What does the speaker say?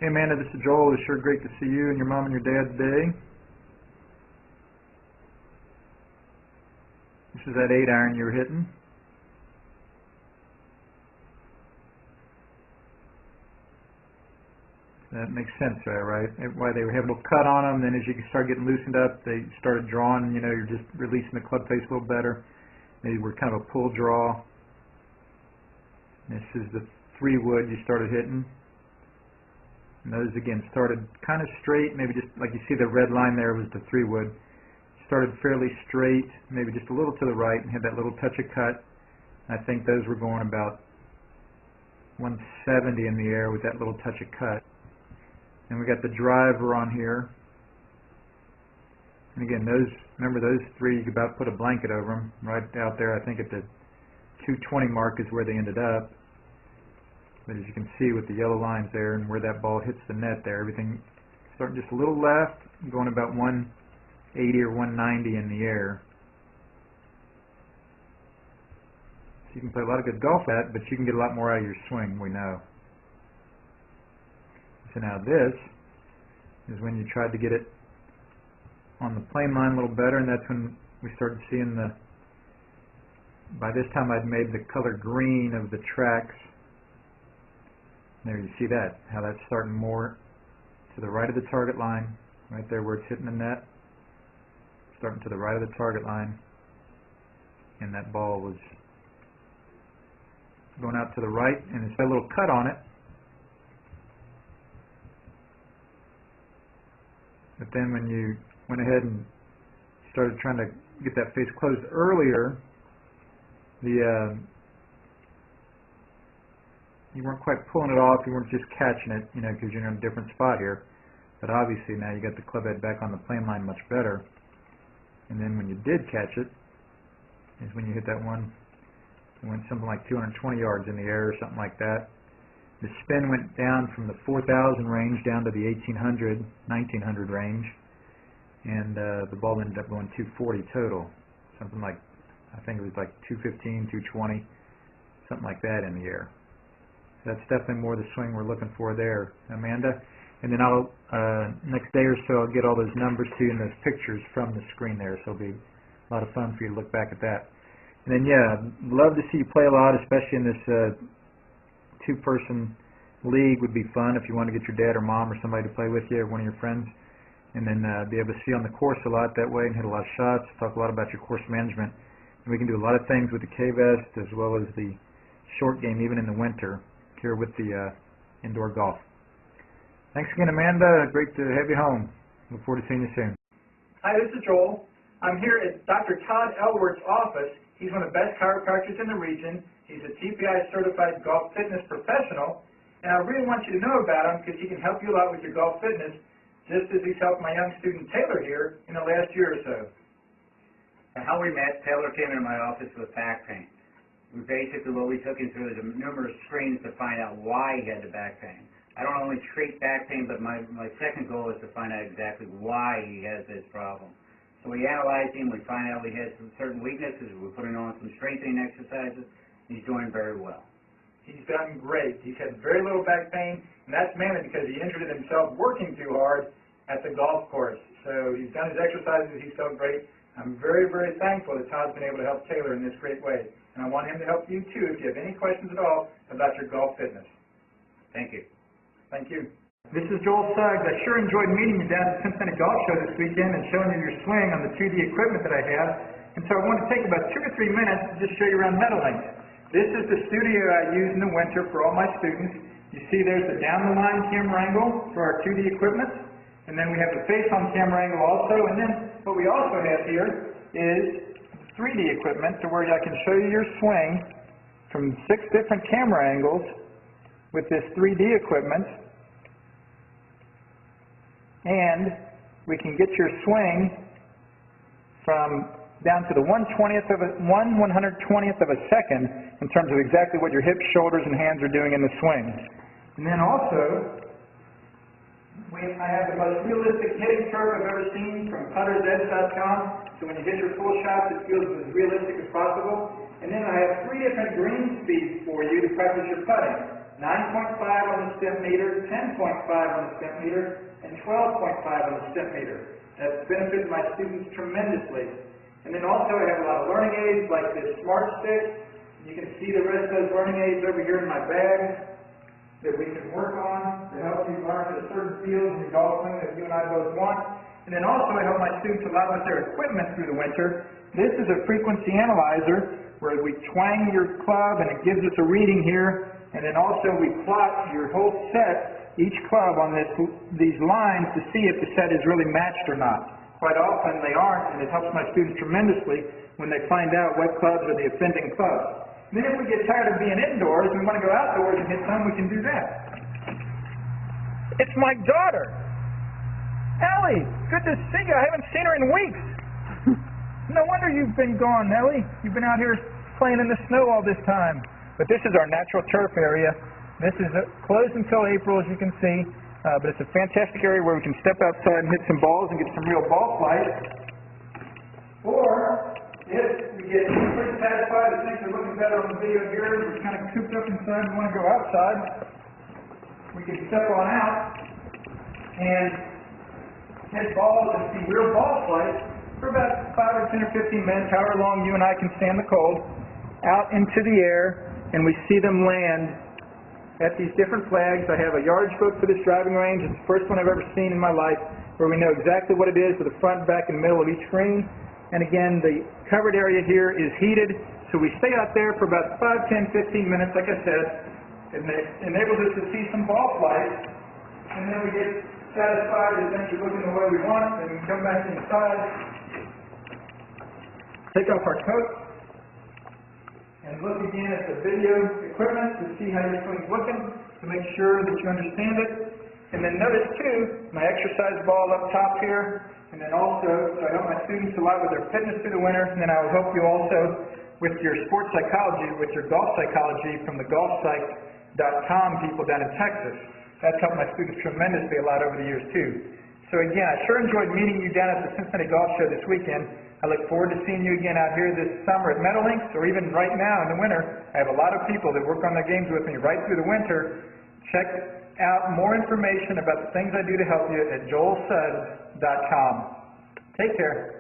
Hey Amanda, this is Joel. It's sure great to see you and your mom and your dad today. This is that 8-iron you were hitting. That makes sense there, right? Why they have a little cut on them, then as you start getting loosened up, they started drawing, you're just releasing the club face a little better. Maybe we're kind of a pull draw. This is the 3-wood you started hitting. And those again started kind of straight, maybe just like you see the red line there was the 3-wood. Started fairly straight, maybe just a little to the right, and had that little touch of cut. I think those were going about 170 in the air with that little touch of cut. And we got the driver on here. And again, remember those 3, you could about put a blanket over them. Right out there, I think at the 220 mark is where they ended up. But as you can see with the yellow lines there and where that ball hits the net there, everything starting just a little left, going about 180 or 190 in the air. So you can play a lot of good golf at, but you can get a lot more out of your swing, we know. So now this is when you tried to get it on the plane line a little better, and that's when we started seeing by this time I'd made the color green of the tracks. There you see that, how that's starting more to the right of the target line, right there where it's hitting the net, starting to the right of the target line, and that ball was going out to the right, and it's got a little cut on it. But then when you went ahead and started trying to get that face closed earlier, you weren't quite pulling it off, you weren't just catching it, because you're in a different spot here. But obviously now you got the club head back on the plane line much better. And then when you did catch it, is when you hit that one, it went something like 220 yards in the air or something like that. The spin went down from the 4,000 range down to the 1,800, 1,900 range, and the ball ended up going 240 total. Something like, I think it was like 215, 220, something like that in the air. So that's definitely more the swing we're looking for there, Amanda. And then I'll next day or so I'll get all those numbers to you and those pictures from the screen there, so it'll be a lot of fun for you to look back at that. And then yeah, love to see you play a lot, especially in this 2-person league. Would be fun if you want to get your dad or mom or somebody to play with you, or one of your friends, and then be able to see on the course a lot that way and hit a lot of shots, talk a lot about your course management. And we can do a lot of things with the K-Vest as well as the short game even in the winter here with the indoor golf. Thanks again, Amanda. Great to have you home. Look forward to seeing you soon. Hi, this is Joel. I'm here at Dr. Todd Elworth's office. He's one of the best chiropractors in the region. He's a TPI certified golf fitness professional, and I really want you to know about him because he can help you a lot with your golf fitness, just as he's helped my young student Taylor here in the last year or so. How we met, Taylor came into my office with back pain. What we took him through is numerous screens to find out why he had the back pain. I don't only treat back pain, but my second goal is to find out exactly why he has this problem. So we analyzed him, we find out he has some certain weaknesses, we're putting on some strengthening exercises. He's doing very well. He's done great. He's had very little back pain, and that's mainly because he injured himself working too hard at the golf course. So he's done his exercises, he's felt great. I'm very, very thankful that Todd's been able to help Taylor in this great way. And I want him to help you too if you have any questions at all about your golf fitness. Thank you. Thank you. This is Joel Suggs. I sure enjoyed meeting you down at the Cincinnati Golf Show this weekend and showing you your swing on the 2D equipment that I have. And so I want to take about 2 or 3 minutes to just show you around Meadowlink. This is the studio I use in the winter for all my students. You see there's the down-the-line camera angle for our 2D equipment. And then we have the face-on camera angle also. And then what we also have here is 3D equipment to where I can show you your swing from 6 different camera angles with this 3D equipment. And we can get your swing from down to the 1/120th of a second in terms of exactly what your hips, shoulders, and hands are doing in the swing. And then also, I have the most realistic hitting curve I've ever seen from puttersedge.com. So when you hit your full shots, it feels as realistic as possible. And then I have 3 different green speeds for you to practice your putting. 9.5 on the stem meter, 10.5 on the stem meter, and 12.5 on the stem meter. That's benefited my students tremendously. And then also I have a lot of learning aids like this Smart Stick. You can see the rest of those learning aids over here in my bag that we can work on to help you learn the certain fields in your golf swing that you and I both want. And then also I help my students a lot with their equipment through the winter. This is a frequency analyzer where we twang your club and it gives us a reading here. And then also we plot your whole set, each club on these lines to see if the set is really matched or not. Quite often they aren't, and it helps my students tremendously when they find out what clubs are the offending clubs. Then if we get tired of being indoors and we want to go outdoors and hit some, we can do that. It's my daughter. Ellie, good to see you. I haven't seen her in weeks. No wonder you've been gone, Ellie. You've been out here playing in the snow all this time. But this is our natural turf area. This is closed until April, as you can see. But it's a fantastic area where we can step outside and hit some balls and get some real ball flight. Or if we get pretty satisfied and things are looking better on the video here, we're kind of cooped up inside and want to go outside, we can step on out and hit balls and see real ball flight for about 5 or 10 or 15 minutes, however long you and I can stand the cold, out into the air, and we see them land at these different flags. I have a yardage book for this driving range. It's the first one I've ever seen in my life where we know exactly what it is with the front, back, and middle of each green. And again, the covered area here is heated, so we stay out there for about 5, 10, 15 minutes, like I said. It enables us to see some ball flight, and then we get satisfied that things are looking the way we want, and we come back inside, take off our coat, and look again at the video equipment to see how your swing's looking, to make sure that you understand it. And then notice too, my exercise ball up top here, and then also, so I help my students a lot with their fitness through the winter, and then I will help you also with your sports psychology, with your golf psychology from the golfpsych.com people down in Texas. That's helped my students tremendously a lot over the years too. So again, I sure enjoyed meeting you down at the Cincinnati Golf Show this weekend. I look forward to seeing you again out here this summer at Meadowlinks, or even right now in the winter. I have a lot of people that work on their games with me right through the winter. Check out more information about the things I do to help you at joelsuggs.com. Take care.